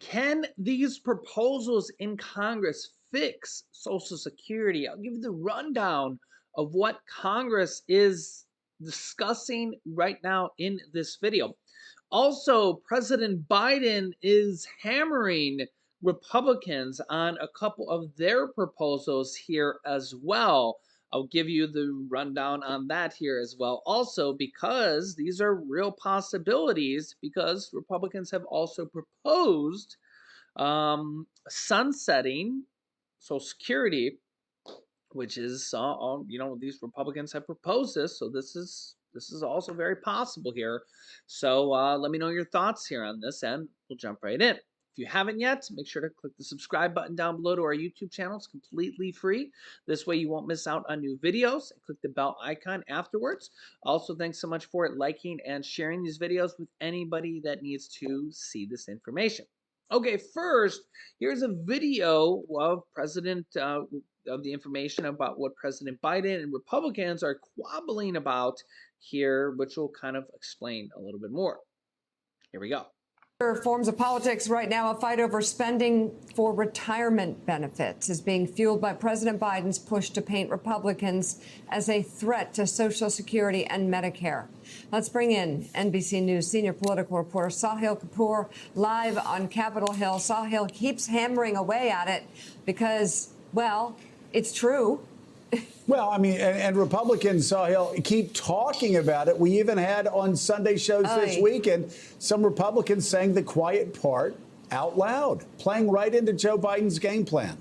Can these proposals in Congress fix Social Security? I'll give you the rundown of what Congress is discussing right now in this video. Also, President Biden is hammering Republicans on a couple of their proposals here as well. I'll give you the rundown on that here as well. Also, because these are real possibilities, because Republicans have also proposed sunsetting Social Security, which is these Republicans have proposed this, so this is also very possible here. So let me know your thoughts here on this, and we'll jump right in. If you haven't yet, make sure to click the subscribe button down below to our YouTube channel. It's completely free. This way you won't miss out on new videos. And click the bell icon afterwards. Also, thanks so much for liking and sharing these videos with anybody that needs to see this information. Okay, first, here's a video of of the information about what President Biden and Republicans are squabbling about here, which will kind of explain a little bit more. Here we go. Forms of politics right now, a fight over spending for retirement benefits is being fueled by President Biden's push to paint Republicans as a threat to Social Security and Medicare. Let's bring in NBC News senior political reporter Sahil Kapoor live on Capitol Hill. Sahil keeps hammering away at it because, well, it's true. Well, I mean, and Republicans, Sahil, keep talking about it. We even had on Sunday shows this weekend some Republicans saying the quiet part out loud, playing right into Joe Biden's game plan.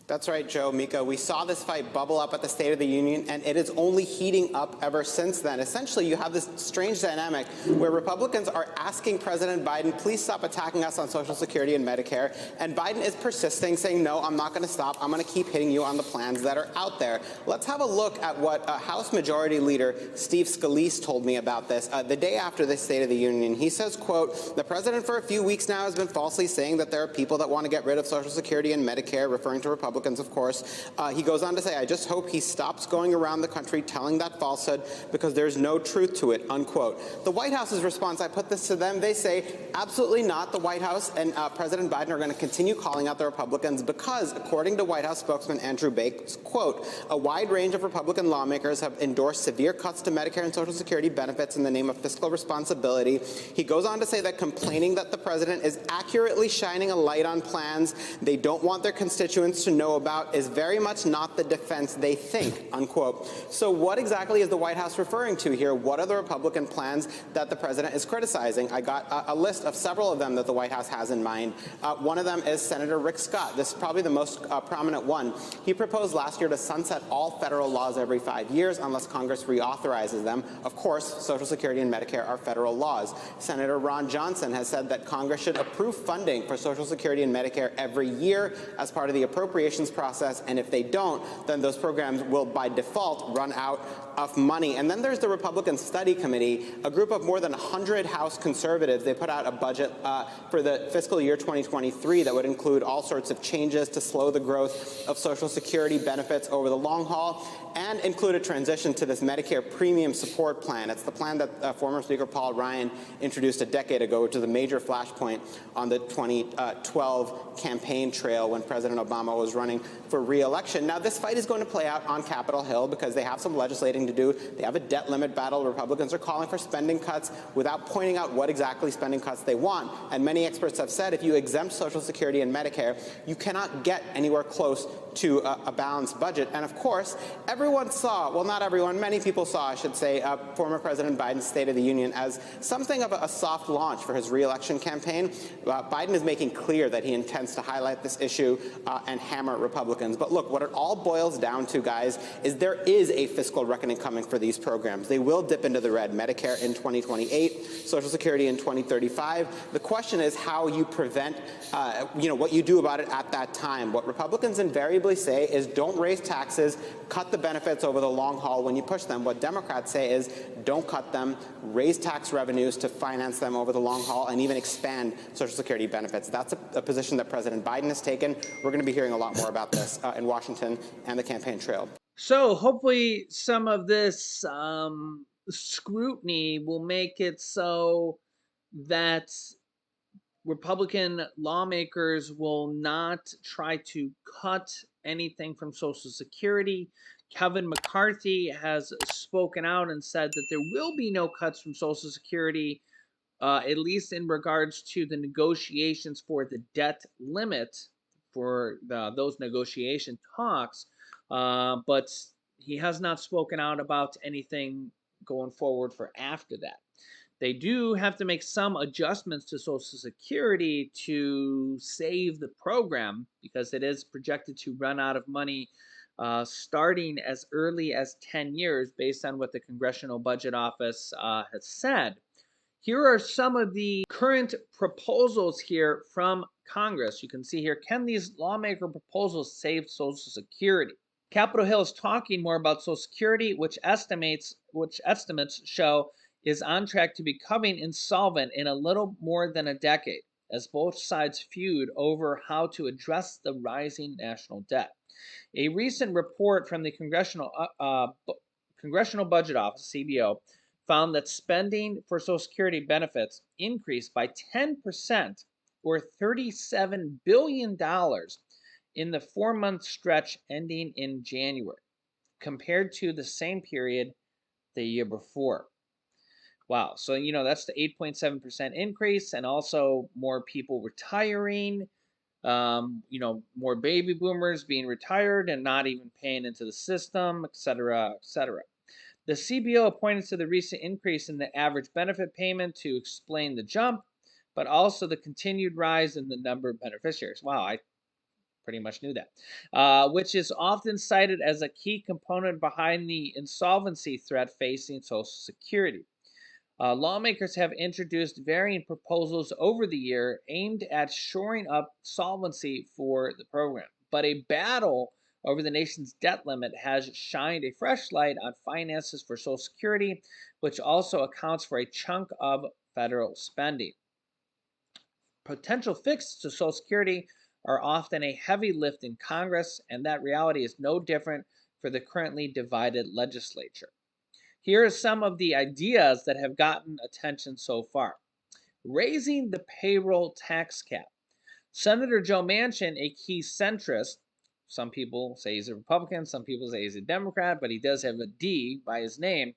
That's right, Joe, Mika. We saw this fight bubble up at the State of the Union, and it is only heating up ever since then. Essentially, you have this strange dynamic where Republicans are asking President Biden, please stop attacking us on Social Security and Medicare, and Biden is persisting, saying, no, I'm not going to stop. I'm going to keep hitting you on the plans that are out there. Let's have a look at what House Majority Leader Steve Scalise told me about this the day after the State of the Union. He says, quote, the president for a few weeks now has been falsely saying that there are people that want to get rid of Social Security and Medicare, referring to Republicans, of course. He goes on to say, I just hope he stops going around the country telling that falsehood because there's no truth to it, unquote. The White House's response, I put this to them, they say, absolutely not. The White House and President Biden are going to continue calling out the Republicans because, according to White House spokesman Andrew Bates, quote, a wide range of Republican lawmakers have endorsed severe cuts to Medicare and Social Security benefits in the name of fiscal responsibility. He goes on to say that complaining that the president is accurately shining a light on plans they don't want their constituents to know about is very much not the defense they think, unquote. So what exactly is the White House referring to here? What are the Republican plans that the president is criticizing? I got a list of several of them that the White House has in mind. One of them is Senator Rick Scott. This is probably the most prominent one. He proposed last year to sunset all federal laws every 5 years unless Congress reauthorizes them. Of course, Social Security and Medicare are federal laws. Senator Ron Johnson has said that Congress should approve funding for Social Security and Medicare every year as part of the appropriations process, and if they don't, then those programs will by default run out of money. And then there's the Republican Study Committee, a group of more than 100 House conservatives. They put out a budget for the fiscal year 2023 that would include all sorts of changes to slow the growth of Social Security benefits over the long haul and include a transition to this Medicare premium support plan. It's the plan that former Speaker Paul Ryan introduced a decade ago, which is a major flashpoint on the 2012 campaign trail when President Obama was running for re-election. Now, this fight is going to play out on Capitol Hill because they have some legislating to do. They have a debt limit battle. Republicans are calling for spending cuts without pointing out what exactly spending cuts they want. And many experts have said if you exempt Social Security and Medicare, you cannot get anywhere close to a balanced budget. And of course, everyone saw, well, not everyone, many people saw, I should say, former President Biden's State of the Union as something of a soft launch for his re-election campaign. Biden is making clear that he intends to highlight this issue and hammer Republicans. But look, what it all boils down to, guys, is there is a fiscal reckoning coming for these programs. They will dip into the red. Medicare in 2028, Social Security in 2035. The question is how you prevent, what you do about it at that time. What Republicans invariably say is don't raise taxes, cut the benefits over the long haul when you push them. What Democrats say is don't cut them, raise tax revenues to finance them over the long haul, and even expand Social Security benefits. That's a position that President Biden has taken. We're going to be hearing a lot more about this in Washington and the campaign trail. So hopefully some of this scrutiny will make it so that Republican lawmakers will not try to cut anything from Social Security. Kevin McCarthy has spoken out and said that there will be no cuts from Social Security, at least in regards to the negotiations for the debt limit for those negotiation talks. But he has not spoken out about anything going forward for after that. They do have to make some adjustments to Social Security to save the program because it is projected to run out of money starting as early as 10 years, based on what the Congressional Budget Office has said. Here are some of the current proposals here from Congress. You can see here, can these lawmaker proposals save Social Security? Capitol Hill is talking more about Social Security, which estimates show is on track to becoming insolvent in a little more than a decade, as both sides feud over how to address the rising national debt. A recent report from the Congressional Budget Office, CBO, found that spending for Social Security benefits increased by 10%, or $37 billion, in the 4-month stretch ending in January, compared to the same period the year before. Wow. So, that's the 8.7% increase, and also more people retiring, more baby boomers being retired and not even paying into the system, et cetera, et cetera. The CBO pointed to the recent increase in the average benefit payment to explain the jump, but also the continued rise in the number of beneficiaries. Wow, I pretty much knew that, which is often cited as a key component behind the insolvency threat facing Social Security. Lawmakers have introduced varying proposals over the year aimed at shoring up solvency for the program. But a battle over the nation's debt limit has shined a fresh light on finances for Social Security, which also accounts for a chunk of federal spending. Potential fixes to Social Security are often a heavy lift in Congress, and that reality is no different for the currently divided legislature. Here are some of the ideas that have gotten attention so far. Raising the payroll tax cap. Senator Joe Manchin, a key centrist, some people say he's a Republican, some people say he's a Democrat, but he does have a D by his name,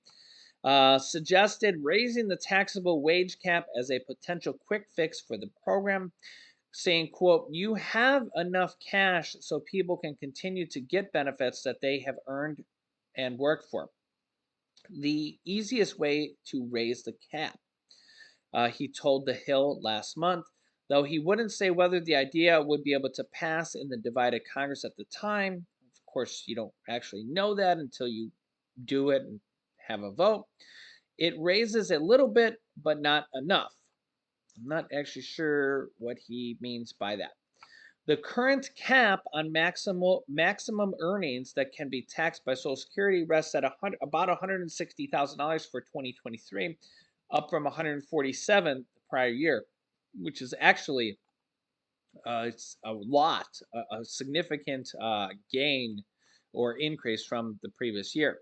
suggested raising the taxable wage cap as a potential quick fix for the program, saying, quote, "You have enough cash so people can continue to get benefits that they have earned and worked for. The easiest way to raise the cap," he told The Hill last month, though he wouldn't say whether the idea would be able to pass in the divided Congress at the time. Of course, you don't actually know that until you do it and have a vote. It raises a little bit, but not enough. I'm not actually sure what he means by that. The current cap on maximum earnings that can be taxed by Social Security rests at about $160,000 for 2023, up from $147,000 the prior year, which is actually it's a significant gain or increase from the previous year.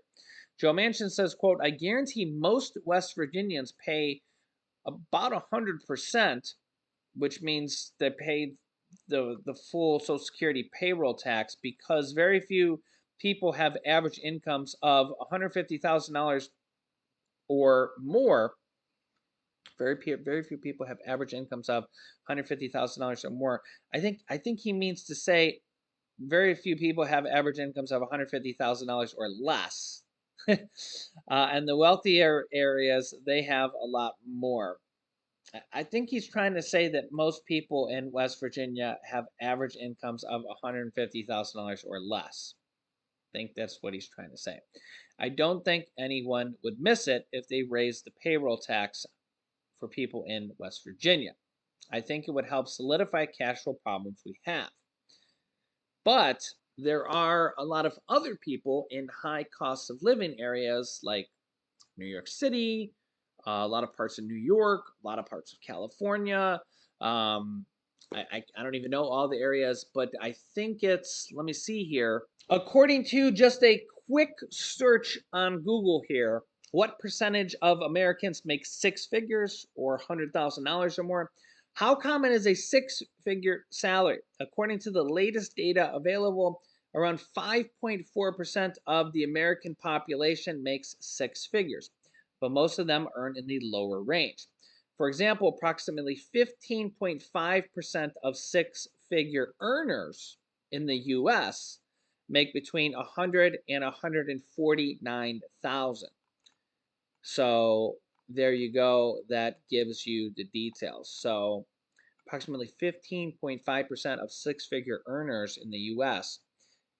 Joe Manchin says, quote, "I guarantee most West Virginians pay about 100%, which means they pay the full Social Security payroll tax, because very few people have average incomes of $150,000 or more. Very few people have average incomes of $150,000 or more. I think he means to say very few people have average incomes of $150,000 or less." And the wealthier areas, they have a lot more. I think he's trying to say that most people in West Virginia have average incomes of $150,000 or less. I think that's what he's trying to say. I don't think anyone would miss it if they raised the payroll tax for people in West Virginia. I think it would help solidify cash flow problems we have. But there are a lot of other people in high cost of living areas like New York City, a lot of parts of New York, a lot of parts of California. Um, I don't even know all the areas, but I think it's, let me see here. According to just a quick search on Google here, what percentage of Americans make six figures or $100,000 or more? How common is a six-figure salary? According to the latest data available, around 5.4% of the American population makes six figures, but most of them earn in the lower range. For example, approximately 15.5% of six-figure earners in the US make between 100 and 149,000. So there you go. That gives you the details. So approximately 15.5% of six-figure earners in the US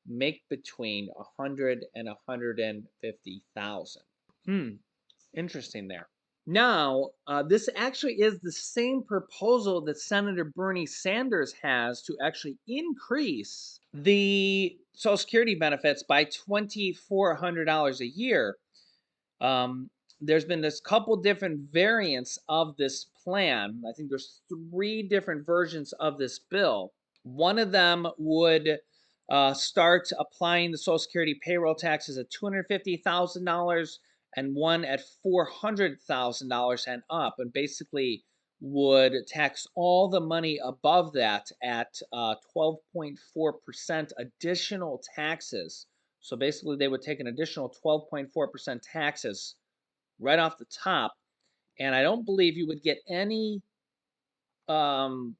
make between 100 and 150,000. Interesting there. Now, this actually is the same proposal that Senator Bernie Sanders has to actually increase the Social Security benefits by $2,400 a year. Um, there's been this couple different variants of this plan. I think there's three different versions of this bill. One of them would start applying the Social Security payroll taxes at $250,000 and one at $400,000 and up, and basically would tax all the money above that at 12.4% additional taxes. So basically, they would take an additional 12.4% taxes right off the top, and I don't believe you would get any um,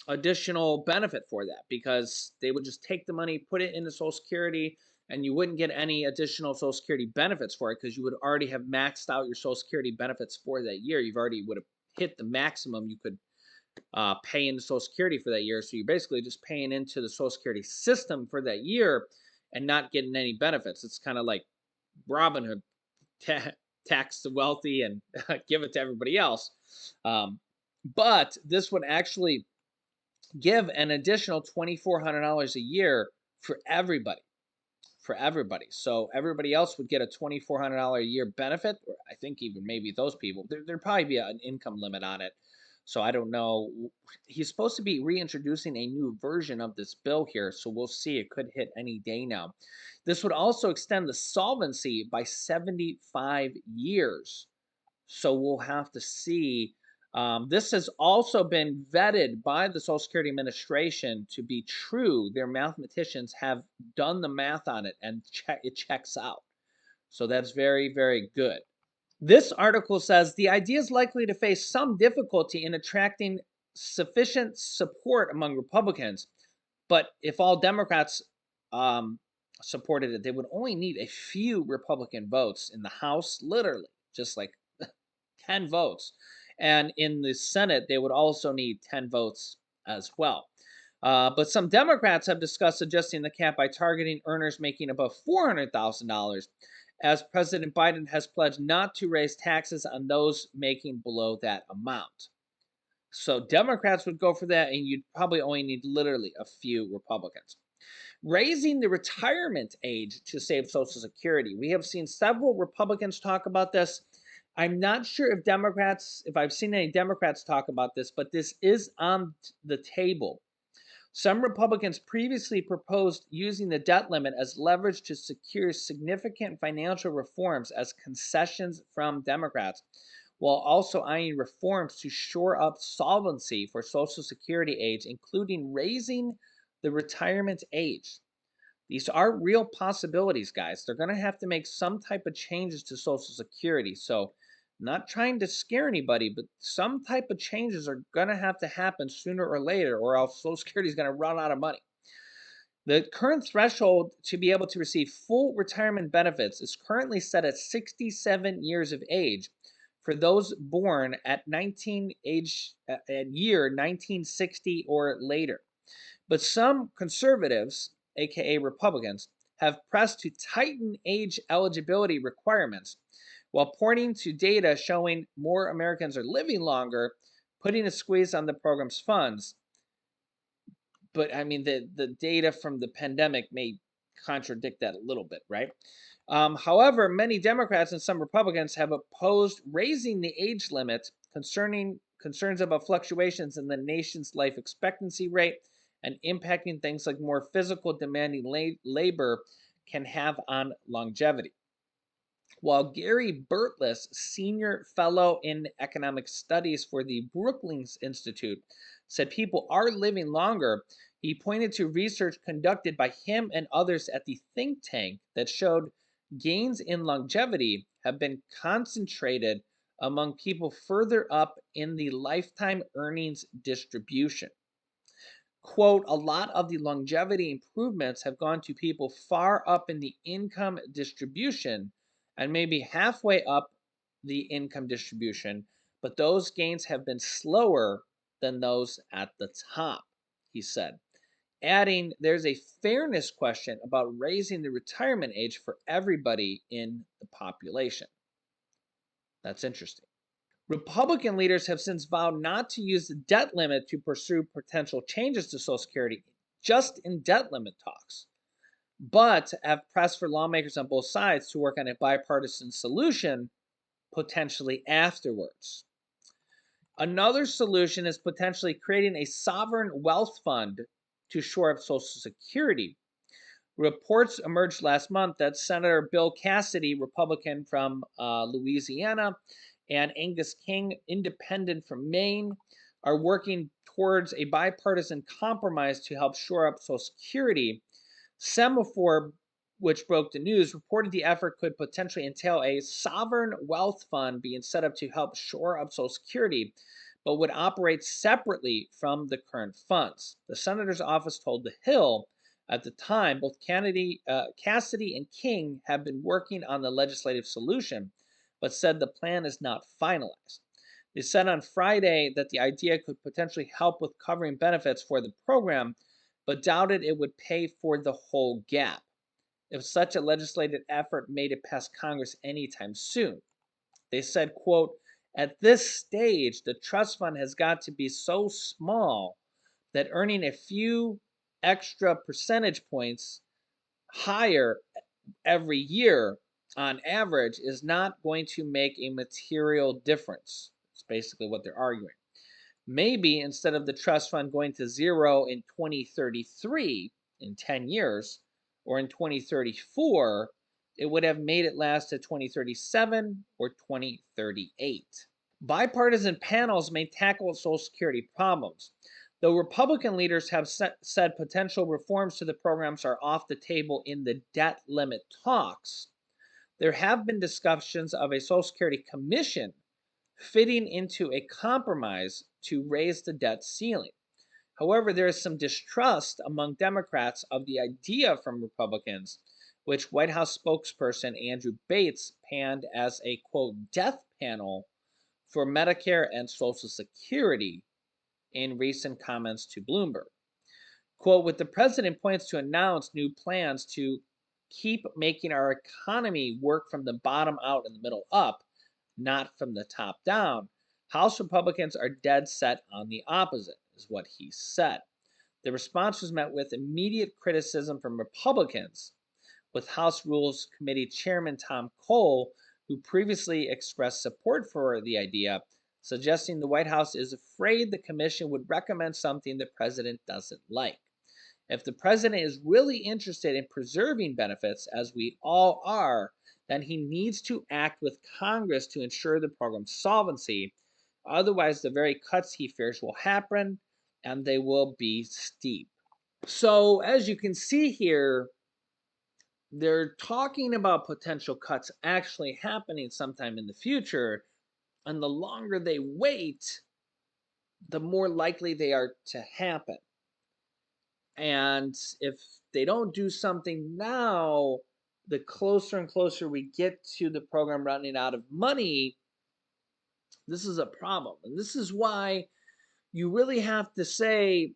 additional benefit for that because they would just take the money, put it into Social Security, and you wouldn't get any additional Social Security benefits for it because you would already have maxed out your Social Security benefits for that year. You've already would have hit the maximum you could pay into Social Security for that year. So you're basically just paying into the Social Security system for that year and not getting any benefits. It's kind of like Robin Hood, tax the wealthy and give it to everybody else. Um, but this would actually give an additional $2,400 a year for everybody. For everybody. So everybody else would get a $2,400 a year benefit. Or I think even maybe those people, there'd probably be an income limit on it. So I don't know. He's supposed to be reintroducing a new version of this bill here. So we'll see. It could hit any day now. This would also extend the solvency by 75 years. So we'll have to see. This has also been vetted by the Social Security Administration to be true. Their mathematicians have done the math on it and it checks out. So that's very, very good. This article says the idea is likely to face some difficulty in attracting sufficient support among Republicans, but if all Democrats supported it, they would only need a few Republican votes in the House, literally, just like 10 votes. And in the Senate, they would also need 10 votes as well. But some Democrats have discussed adjusting the cap by targeting earners making above $400,000, as President Biden has pledged not to raise taxes on those making below that amount. So Democrats would go for that, and you'd probably only need literally a few Republicans. Raising the retirement age to save Social Security. We have seen several Republicans talk about this. I'm not sure if I've seen any Democrats talk about this, but this is on the table. Some Republicans previously proposed using the debt limit as leverage to secure significant financial reforms as concessions from Democrats, while also eyeing reforms to shore up solvency for Social Security age, including raising the retirement age. These are real possibilities, guys. They're going to have to make some type of changes to Social Security. So, not trying to scare anybody, but some type of changes are going to have to happen sooner or later, or else Social Security is going to run out of money. The current threshold to be able to receive full retirement benefits is currently set at 67 years of age for those born at year 1960 or later. But some conservatives, aka Republicans, have pressed to tighten age eligibility requirements while pointing to data showing more Americans are living longer, putting a squeeze on the program's funds. But I mean, the data from the pandemic may contradict that a little bit, right? However, many Democrats and some Republicans have opposed raising the age limit concerns about fluctuations in the nation's life expectancy rate and impacting things like more physical demanding labor can have on longevity. while Gary Burtless, senior fellow in economic studies for the Brookings Institute, said people are living longer. He pointed to research conducted by him and others at the think tank that showed gains in longevity have been concentrated among people further up in the lifetime earnings distribution. Quote, a lot of the longevity improvements have gone to people far up in the income distribution and maybe halfway up the income distribution, but those gains have been slower than those at the top, he said. Adding, there's a fairness question about raising the retirement age for everybody in the population. That's interesting. Republican leaders have since vowed not to use the debt limit to pursue potential changes to Social Security, just in debt limit talks, but have pressed for lawmakers on both sides to work on a bipartisan solution potentially afterwards. Another solution is potentially creating a sovereign wealth fund to shore up Social Security. Reports emerged last month that Senator Bill Cassidy, Republican from Louisiana, and Angus King, Independent from Maine, are working towards a bipartisan compromise to help shore up Social Security. Semaphore, which broke the news, reported the effort could potentially entail a sovereign wealth fund being set up to help shore up Social Security, but would operate separately from the current funds. The senator's office told The Hill at the time both Cassidy and King have been working on the legislative solution, but said the plan is not finalized. They said on Friday that the idea could potentially help with covering benefits for the program, but doubted it would pay for the whole gap if such a legislative effort made it past Congress anytime soon. They said, quote, at this stage, the trust fund has got to be so small that earning a few extra percentage points higher every year on average is not going to make a material difference. It's basically what they're arguing. Maybe instead of the trust fund going to zero in 2033, in 10 years, or in 2034, it would have made it last to 2037 or 2038. Bipartisan panels may tackle Social Security problems. Though Republican leaders have said potential reforms to the programs are off the table in the debt limit talks, there have been discussions of a Social Security commission fitting into a compromise to raise the debt ceiling. However, there is some distrust among Democrats of the idea from Republicans, which White House spokesperson Andrew Bates panned as a quote death panel for Medicare and Social Security in recent comments to Bloomberg. Quote, with the president points to announce new plans to keep making our economy work from the bottom out and the middle up, not from the top down, House Republicans are dead set on the opposite, is what he said. The response was met with immediate criticism from Republicans, with House Rules Committee Chairman Tom Cole, who previously expressed support for the idea, suggesting the White House is afraid the commission would recommend something the president doesn't like. If the president is really interested in preserving benefits, as we all are, then he needs to act with Congress to ensure the program's solvency. Otherwise, the very cuts he fears will happen, and they will be steep. So, as you can see here, they're talking about potential cuts actually happening sometime in the future. And the longer they wait, the more likely they are to happen. And if they don't do something now, the closer and closer we get to the program running out of money, this is a problem. And this is why you really have to say,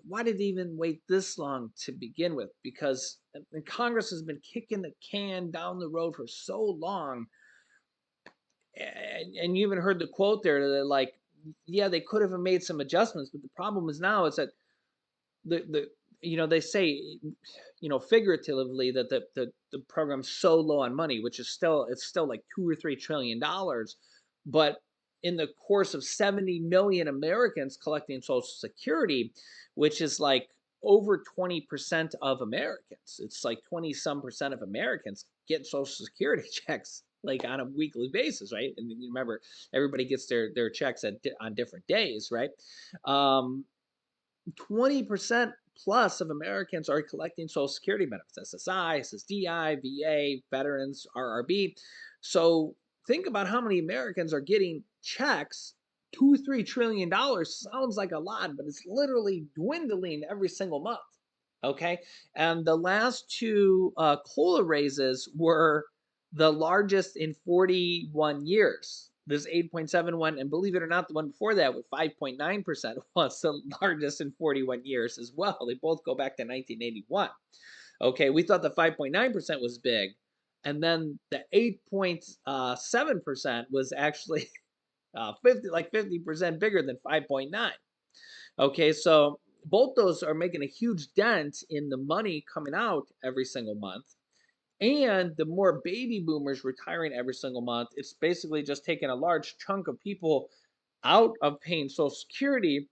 why did they even wait this long to begin with? Because Congress has been kicking the can down the road for so long. And you even heard the quote there that, like, yeah, they could have made some adjustments, but the problem is now is that the they say, figuratively that the program's so low on money, which is still like $2 or $3 trillion, but in the course of 70 million Americans collecting Social Security, which is like over 20% of Americans, it's like 20 some percent of Americans getting Social Security checks like on a weekly basis, right? And then you remember everybody gets their checks on different days, right? Um, 20% plus of Americans are collecting Social Security benefits, SSI, SSDI, VA, veterans, RRB. So think about how many Americans are getting checks. $2-3 trillion sounds like a lot, but it's literally dwindling every single month. Okay. And the last two COLA raises were the largest in 41 years. This 8.71, and believe it or not, the one before that with 5.9% was the largest in 41 years as well. They both go back to 1981. Okay, we thought the 5.9% was big, and then the 8.7% was actually 50% bigger than 5.9. Okay, so both those are making a huge dent in the money coming out every single month. And the more baby boomers retiring every single month, it's basically just taking a large chunk of people out of paying Social Security,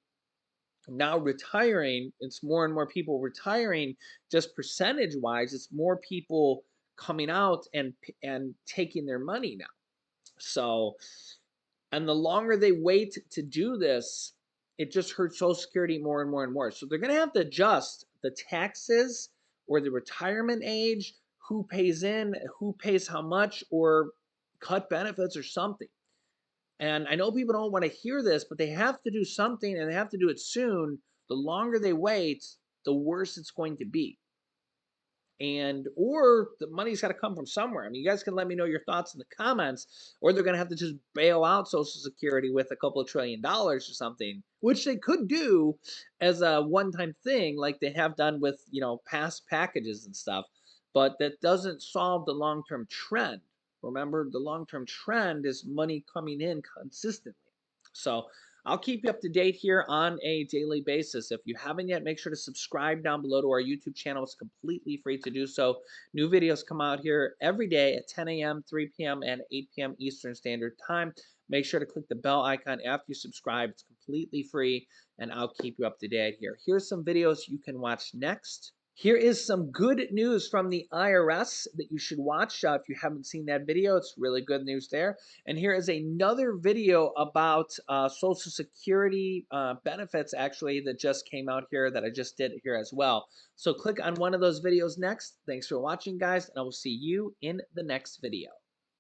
now retiring. It's more and more people retiring, just percentage wise. It's more people coming out and taking their money now. So, and the longer they wait to do this, it just hurts Social Security more and more and more. So they're going to have to adjust the taxes or the retirement age, who pays in, who pays how much, or cut benefits or something. And I know people don't want to hear this, but they have to do something, and they have to do it soon. The longer they wait, the worse it's going to be. And or the money's got to come from somewhere. I mean, you guys can let me know your thoughts in the comments, or they're going to have to just bail out Social Security with a couple of $1 trillion or something, which they could do as a one-time thing, like they have done with past packages and stuff. But that doesn't solve the long-term trend. Remember, the long-term trend is money coming in consistently. So I'll keep you up to date here on a daily basis. If you haven't yet, make sure to subscribe down below to our YouTube channel. It's completely free to do so. New videos come out here every day at 10 a.m., 3 p.m., and 8 p.m. Eastern Standard Time. Make sure to click the bell icon after you subscribe. It's completely free, and I'll keep you up to date here. Here's some videos you can watch next. Here is some good news from the IRS that you should watch if you haven't seen that video. It's really good news there. And here is another video about Social Security benefits, actually, that just came out here that I just did here as well. So click on one of those videos next. Thanks for watching, guys, and I will see you in the next video.